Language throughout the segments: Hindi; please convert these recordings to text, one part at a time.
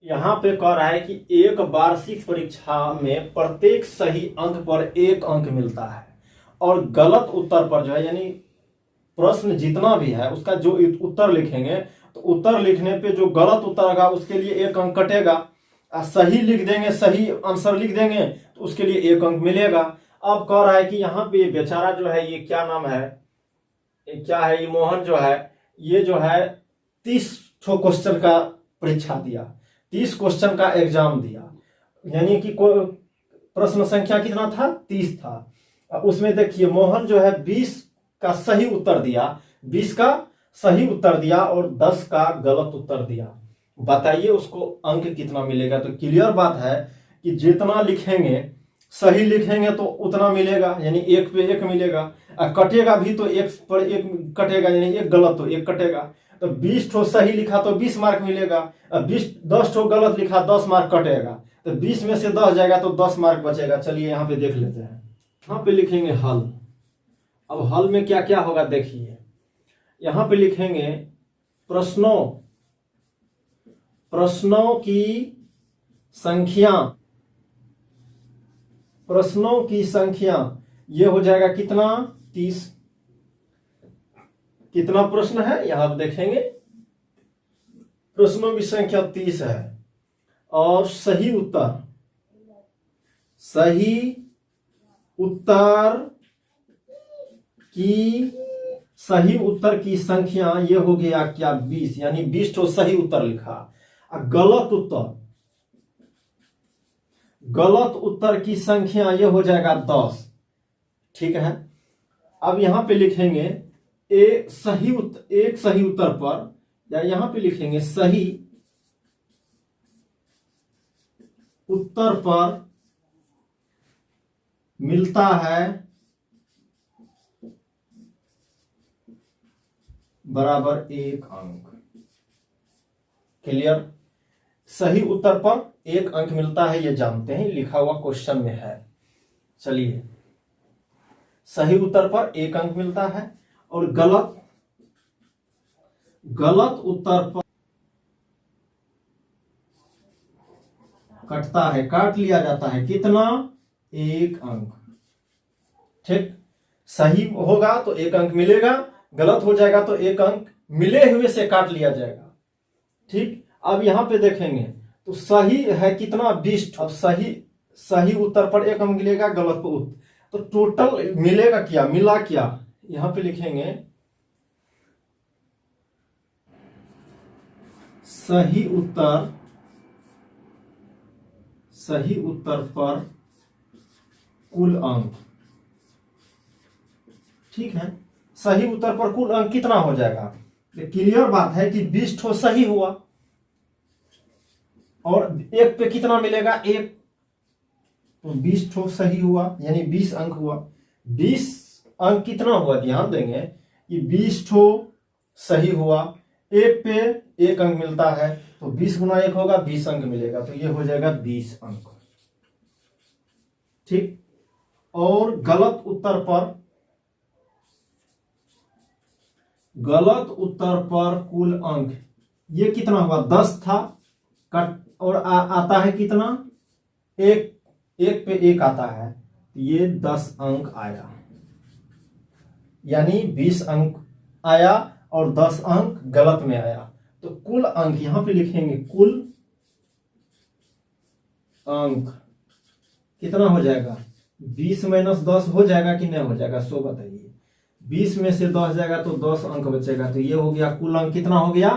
यहाँ पे कह रहा है कि एक वार्षिक परीक्षा में प्रत्येक सही अंक पर 1 अंक मिलता है और गलत उत्तर पर जो है, यानी प्रश्न जितना भी है उसका जो उत्तर लिखेंगे तो उत्तर लिखने पे जो गलत उत्तर होगा उसके लिए 1 अंक कटेगा। सही लिख देंगे, सही आंसर लिख देंगे तो उसके लिए 1 अंक मिलेगा। अब कह रहा है कि यहाँ पे बेचारा जो है, ये क्या नाम है, ये क्या है, ये मोहन जो है, ये जो है 30 क्वेश्चन का परीक्षा दिया, 30 क्वेश्चन का एग्जाम दिया, यानी कि प्रश्न संख्या कितना था, 30 था। उसमें देखिए मोहन जो है 20 का सही उत्तर दिया, 20 का सही उत्तर दिया और 10 का गलत उत्तर दिया। बताइए उसको अंक कितना मिलेगा। तो क्लियर बात है कि जितना लिखेंगे, सही लिखेंगे तो उतना मिलेगा, यानी 1 पे 1 मिलेगा। कटेगा भी तो 1 पर 1 कटेगा, यानी 1 गलत तो 1 कटेगा। तो 20 ठो सही लिखा तो 20 मार्क मिलेगा, 10 ठो गलत लिखा 10 मार्क कटेगा। तो 20 में से 10 जाएगा तो 10 मार्क बचेगा। चलिए यहाँ पे देख लेते हैं। यहाँ पे लिखेंगे हल। अब हल में क्या क्या होगा देखिए। यहाँ पे लिखेंगे प्रश्नों की संख्या ये हो जाएगा कितना, 30। कितना प्रश्न है यहाँ पे देखेंगे, प्रश्नों की संख्या 30 है और सही उत्तर की संख्या ये हो गया क्या, 20, यानी 20 तो सही उत्तर लिखा। गलत उत्तर की संख्या ये हो जाएगा 10। ठीक है। अब यहां पे लिखेंगे एक सही उत्तर पर, या यहां पे लिखेंगे सही उत्तर पर मिलता है बराबर 1 अंक। क्लियर। सही उत्तर पर 1 अंक मिलता है, ये जानते हैं, लिखा हुआ क्वेश्चन में है। चलिए, सही उत्तर पर 1 अंक मिलता है और गलत उत्तर पर कटता है, काट लिया जाता है, कितना, 1 अंक। ठीक। सही होगा तो 1 अंक मिलेगा, गलत हो जाएगा तो 1 अंक मिले हुए से काट लिया जाएगा। ठीक। अब यहां पे देखेंगे तो सही है कितना, 20। अब सही उत्तर पर 1 अंक मिलेगा, गलत पर तो टोटल मिलेगा क्या, मिला क्या, यहां पे लिखेंगे सही उत्तर पर कुल अंक। ठीक है। सही उत्तर पर कुल अंक कितना हो जाएगा। क्लियर बात है कि 20 ठो सही हुआ और 1 पे कितना मिलेगा, 1, तो 20 ठो सही हुआ यानी 20 अंक हुआ। 20 अंक कितना हुआ, ध्यान देंगे कि 20 ठो सही हुआ, 1 पे 1 अंक मिलता है, तो 20 गुना 1 होगा, 20 अंक मिलेगा, तो ये हो जाएगा 20 अंक। ठीक। और गलत उत्तर पर कुल अंक ये कितना हुआ, 10 था, कट और आता है कितना, 1 पे 1 आता है, ये 10 अंक आया, यानी 20 अंक आया और 10 अंक गलत में आया। तो कुल अंक यहां पे लिखेंगे, कुल अंक कितना हो जाएगा, 20 माइनस 10 हो जाएगा कि नहीं हो जाएगा, सो बताइए। 20 में से 10 जाएगा तो 10 अंक बचेगा, तो ये हो गया कुल अंक कितना हो गया,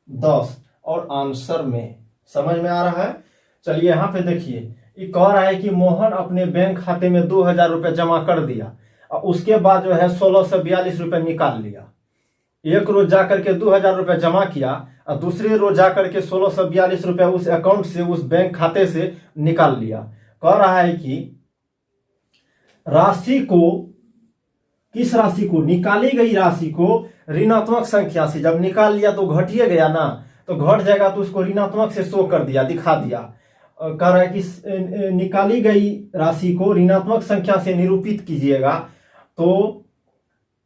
10। और आंसर में समझ में आ रहा है। चलिए यहां पे देखिए, ये कह रहा है कि मोहन अपने बैंक खाते में 2000 रुपए जमा कर दिया और उसके बाद जो है 1642 रुपए निकाल लिया। एक रोज जाकर के 2000 रुपए जमा किया और दूसरे रोज जाकर के 1642 रुपए उस अकाउंट से, उस बैंक खाते से निकाल लिया। कह रहा है कि किस राशि को, निकाली गई राशि को ऋणात्मक संख्या से, जब निकाल लिया तो घटिए गया ना, तो घट जाएगा तो उसको ऋणात्मक से शो कर दिया, दिखा दिया। कह रहा है कि निकाली गई राशि को ऋणात्मक संख्या से निरूपित कीजिएगा। तो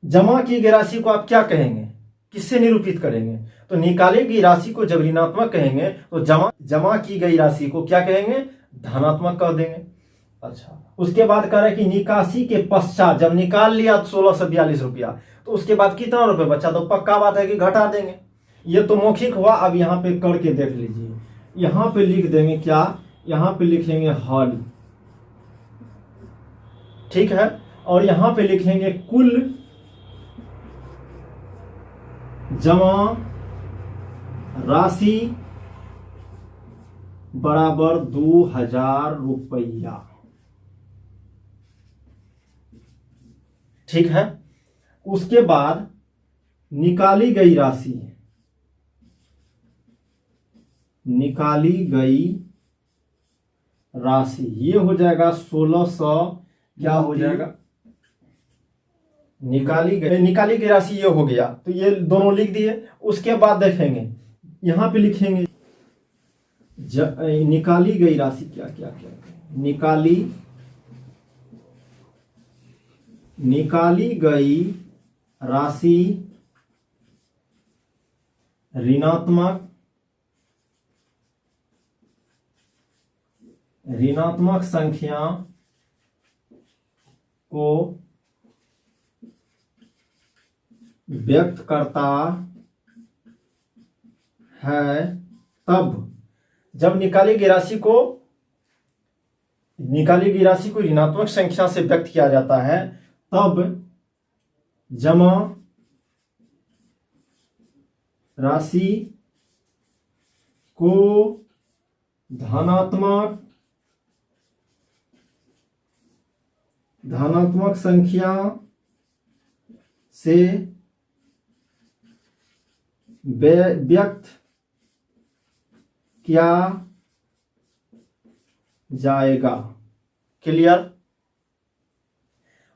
जमा की गई राशि को आप क्या कहेंगे, किससे निरूपित करेंगे? तो निकाली गई राशि को जब ऋणात्मक कहेंगे तो जमा की गई राशि को क्या कहेंगे? धनात्मक कह देंगे। अच्छा, उसके बाद कह रहा है कि निकासी के पश्चात जब निकाल लिया 1642 रुपया, तो उसके बाद कितना रुपए बचा? तो पक्का बात है कि घटा देंगे। ये तो मौखिक हुआ। अब यहाँ पे करके देख लीजिए। यहाँ पे लिख देंगे क्या? यहाँ पे लिखेंगे हल, ठीक है। और यहाँ पे लिखेंगे कुल जमा राशि बराबर 2000 रुपया, ठीक है। उसके बाद निकाली गई राशि, ये हो जाएगा 1600, क्या हो जाएगा? निकाली गई राशि ये हो गया। तो ये दोनों लिख दिए। उसके बाद देखेंगे यहां पे लिखेंगे निकाली गई राशि क्या क्या क्या, निकाली गई राशि ऋणात्मक संख्या को व्यक्त करता है। तब जब निकाली गई राशि को ऋणात्मक संख्या से व्यक्त किया जाता है, तब जमा राशि को धनात्मक संख्या से व्यक्त किया जाएगा। क्लियर?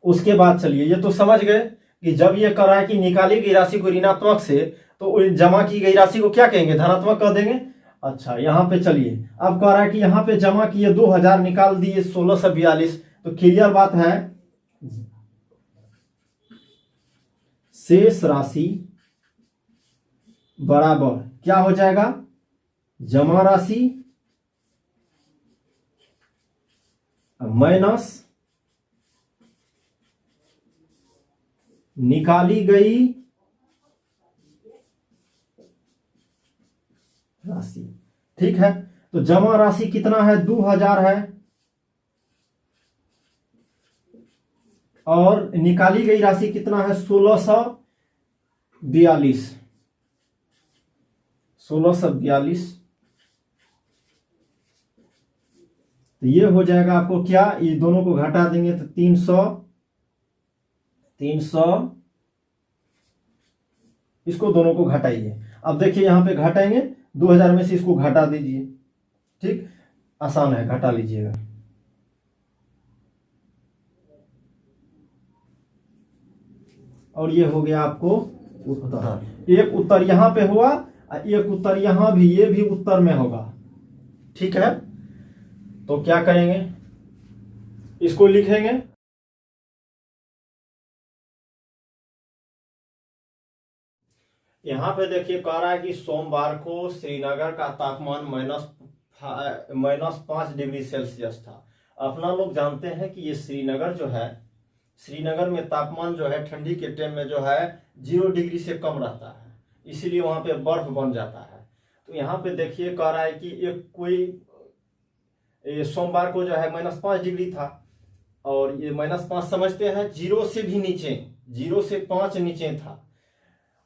उसके बाद चलिए, ये तो समझ गए कि जब ये कह रहा है कि निकाली गई राशि को ऋणात्मक से, तो जमा की गई राशि को क्या कहेंगे? धनात्मक कह देंगे। अच्छा, यहां पे चलिए, अब कह रहा है कि यहां पे जमा किए 2000, निकाल दिए 1642। तो क्लियर बात है, शेष राशि बराबर क्या हो जाएगा? जमा राशि माइनस निकाली गई राशि, ठीक है। तो जमा राशि कितना है? 2000 है, और निकाली गई राशि कितना है? 1642। तो ये हो जाएगा आपको क्या? ये दोनों को घटा देंगे तो 300। इसको दोनों को घटाइए। अब देखिए यहां पे घटाएंगे, 2000 में से इसको घटा दीजिए, ठीक। आसान है, घटा लीजिएगा। और ये हो गया आपको उत्तर। एक उत्तर यहां पे हुआ, एक उत्तर यहां भी, ये भी उत्तर में होगा, ठीक है। तो क्या करेंगे? इसको लिखेंगे, यहां पे देखिए कह रहा है कि सोमवार को श्रीनगर का तापमान -5 डिग्री सेल्सियस था। अपना लोग जानते हैं कि ये श्रीनगर जो है, श्रीनगर में तापमान जो है ठंडी के टाइम में जो है 0 डिग्री से कम रहता है, इसीलिए वहां पे बर्फ बन जाता है। तो यहाँ पे देखिए कह रहा है कि सोमवार को जो है -5 डिग्री था, और ये -5 समझते हैं, 0 से भी नीचे, 0 से 5 नीचे था।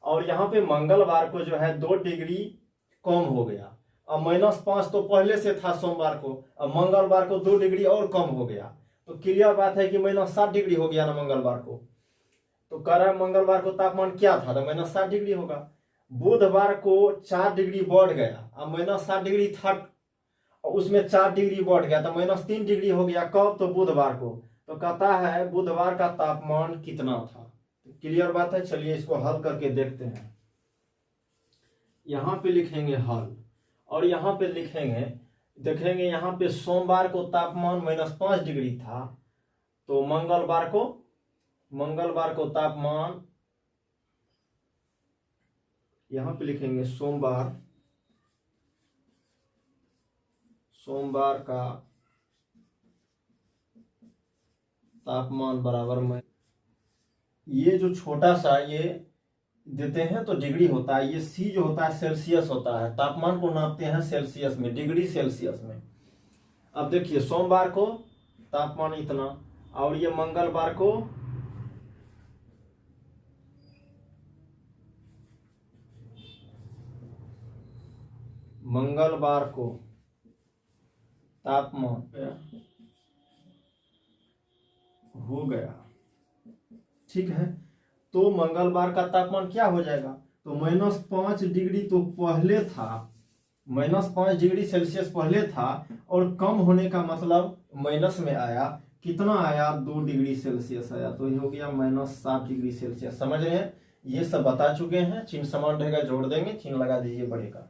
और यहाँ पे मंगलवार को जो है 2 डिग्री कम हो गया। अब -5 तो पहले से था सोमवार को, अब मंगलवार को 2 डिग्री और कम हो गया। तो क्लियर बात है कि -7 डिग्री हो गया ना मंगलवार को। तो कह रहा है मंगलवार को तापमान क्या था? तो -7 डिग्री होगा। बुधवार को 4 डिग्री बढ़ गया, अब -7 डिग्री था, और उसमें 4 डिग्री बढ़ गया तो -3 डिग्री हो गया। कब? तो बुधवार को। तो कहता है बुधवार का तापमान कितना था? क्लियर बात है। चलिए इसको हल करके देखते हैं। यहां पे लिखेंगे हल, और यहां पे लिखेंगे, देखेंगे यहां पे सोमवार को तापमान -5 डिग्री था, तो मंगलवार को तापमान यहाँ पे लिखेंगे सोमवार, सोमवार का तापमान बराबर में, ये जो छोटा सा ये देते हैं तो डिग्री होता है, ये सी जो होता है सेल्सियस होता है, तापमान को नापते हैं सेल्सियस में, डिग्री सेल्सियस में। अब देखिए सोमवार को तापमान इतना, और ये मंगलवार को तापमान हो गया, ठीक है। तो मंगलवार का तापमान क्या हो जाएगा, तो -5 डिग्री तो पहले था, -5 डिग्री सेल्सियस पहले था, और कम होने का मतलब माइनस में आया, कितना आया 2 डिग्री सेल्सियस आया, तो ये हो गया -7 डिग्री सेल्सियस। समझ रहे हैं, ये सब बता चुके हैं। चिन्ह समान रहेगा जोड़ देंगे, चिन्ह लगा दीजिए बढ़ेगा।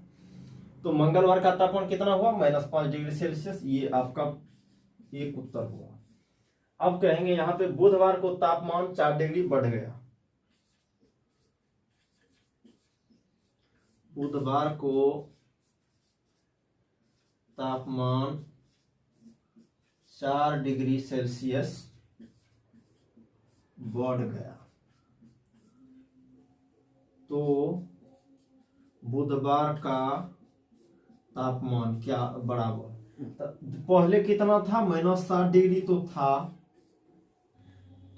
तो मंगलवार का तापमान कितना हुआ, -5 डिग्री सेल्सियस, ये आपका एक उत्तर हुआ। अब कहेंगे यहाँ पे बुधवार को तापमान 4 डिग्री बढ़ गया, बुधवार को तापमान 4 डिग्री सेल्सियस बढ़ गया, तो बुधवार का तापमान क्या बराबर, पहले कितना था, -7 डिग्री तो था,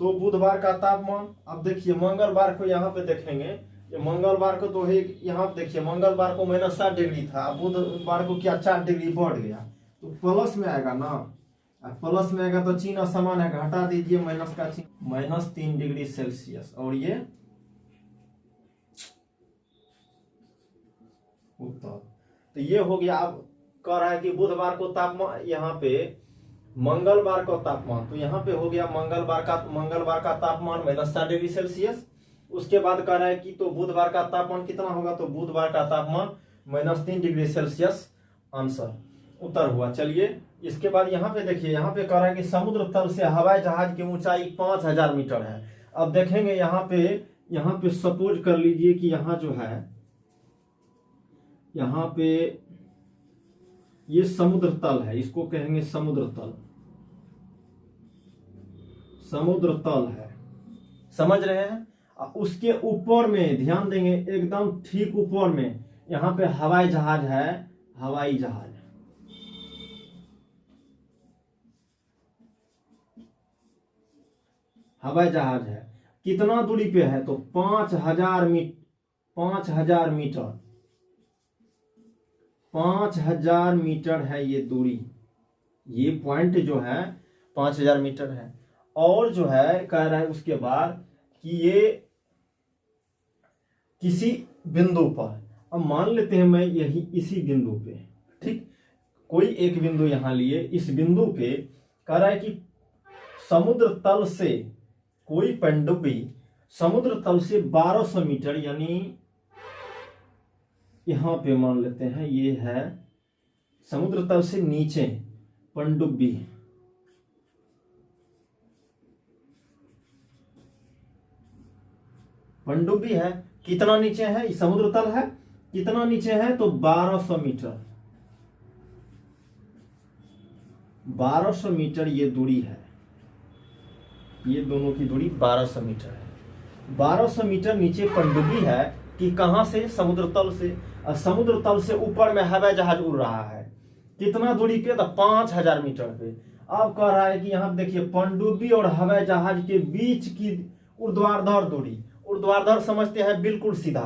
तो बुधवार का तापमान, अब देखिए मंगलवार को यहाँ पे देखेंगे, मंगलवार को तो है, यहाँ पे देखिए मंगलवार को -7 डिग्री था, बुधवार को क्या 4 डिग्री बढ़ गया, तो प्लस में आएगा ना, प्लस में आएगा तो चिन्ह समान है, घटा दीजिए माइनस का चिन्ह, -3 डिग्री सेल्सियस, और ये उत्तर। तो ये हो गया। अब कह रहा है कि बुधवार को तापमान, यहाँ पे मंगलवार का तापमान, तो यहाँ पे हो गया मंगलवार का तापमान -7 डिग्री सेल्सियस। उसके बाद कह रहा है कि तो बुधवार का तापमान कितना होगा, तो बुधवार का तापमान -3 डिग्री सेल्सियस, आंसर उत्तर हुआ। चलिए इसके बाद यहाँ पे देखिए, यहाँ पे कह रहा है कि समुद्र तल से हवाई जहाज की ऊंचाई 5000 मीटर है। अब देखेंगे यहाँ पे सपोज कर लीजिए कि यहाँ जो है, यहाँ पे ये समुद्र तल है, इसको कहेंगे समुद्र तल, समुद्र तल है, समझ रहे हैं। उसके ऊपर में ध्यान देंगे, एकदम ठीक ऊपर में यहाँ पे हवाई जहाज है, हवाई जहाज, हवाई जहाज है, कितना दूरी पे है, तो 5000 मीटर, 5000 मीटर, 5000 मीटर है ये दूरी, ये पॉइंट जो है 5000 मीटर है। और जो है कह रहा है उसके बाद कि ये किसी बिंदु पर, अब मान लेते हैं मैं यही इसी बिंदु पे, ठीक, कोई एक बिंदु यहां लिए, इस बिंदु पे कह रहा है कि समुद्र तल से कोई पनडुब्बी समुद्र तल से 1200 मीटर, यानी यहां पे मान लेते हैं ये है समुद्र तल से नीचे पनडुब्बी, पनडुब्बी है, कितना नीचे है, समुद्र तल है, कितना नीचे है, तो 1200 मीटर, 1200 मीटर ये दूरी है, ये दोनों की दूरी 1200 मीटर है। 1200 मीटर नीचे पनडुब्बी है कि कहां से, समुद्र तल से, और समुद्र तल से ऊपर में हवाई जहाज उड़ रहा है, कितना दूरी पे, तो 5000 मीटर पे। अब कह रहा है कि यहाँ देखिए पनडुब्बी और हवाई जहाज के बीच की ऊर्ध्वाधर दूरी, ऊर्ध्वाधर समझते हैं बिल्कुल सीधा,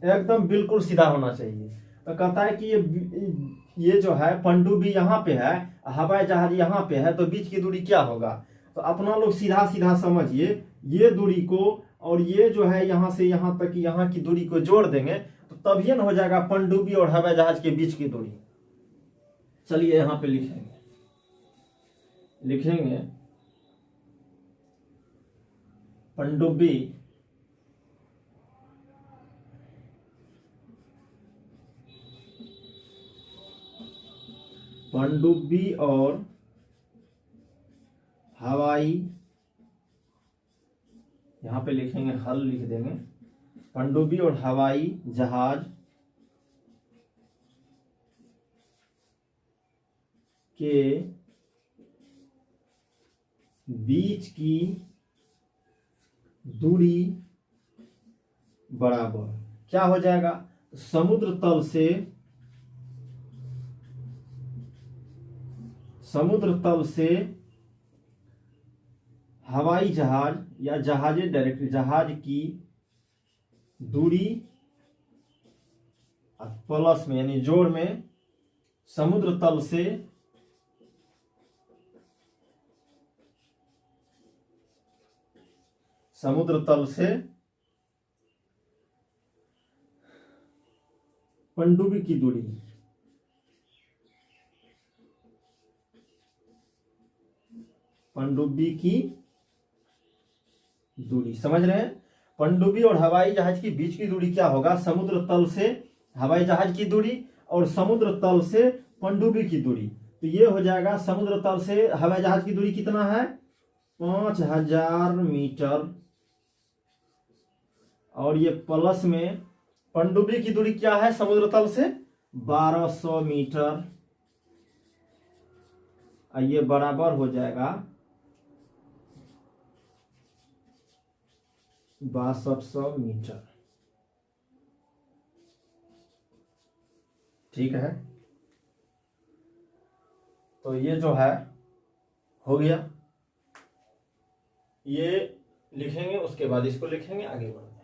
एकदम बिल्कुल सीधा होना चाहिए। तो कहता है कि ये जो है पनडुब्बी यहाँ पे है, हवाई जहाज यहाँ पे है, तो बीच की दूरी क्या होगा, तो अपना लोग सीधा सीधा समझिए, ये दूरी को और ये जो है यहाँ से यहाँ तक यहाँ की दूरी को जोड़ देंगे तो तभी न हो जाएगा पनडुब्बी और हवाई जहाज के बीच की दूरी। चलिए यहाँ पे लिखेंगे पनडुब्बी और हवाई, यहाँ पे लिखेंगे हल लिख देंगे, पनडुब्बी और हवाई जहाज के बीच की दूरी बराबर क्या हो जाएगा? समुद्र तल से हवाई जहाज या जहाजे डायरेक्ट जहाज की दूरी प्लस में यानी जोड़ में समुद्र तल से पनडुब्बी की दूरी। पनडुब्बी की दूरी समझ रहे हैं? पनडुब्बी और हवाई जहाज के बीच की दूरी क्या होगा? समुद्र तल से हवाई जहाज की दूरी और समुद्र तल से पनडुब्बी की दूरी। तो ये हो जाएगा समुद्र तल से हवाई जहाज की दूरी कितना है? 5000 मीटर। और ये प्लस में पनडुब्बी की दूरी क्या है समुद्र तल से? 1200 मीटर। ये बराबर हो जाएगा 6200 मीटर। ठीक है, तो ये जो है हो गया। ये लिखेंगे, उसके बाद इसको लिखेंगे, आगे बढ़ेंगे।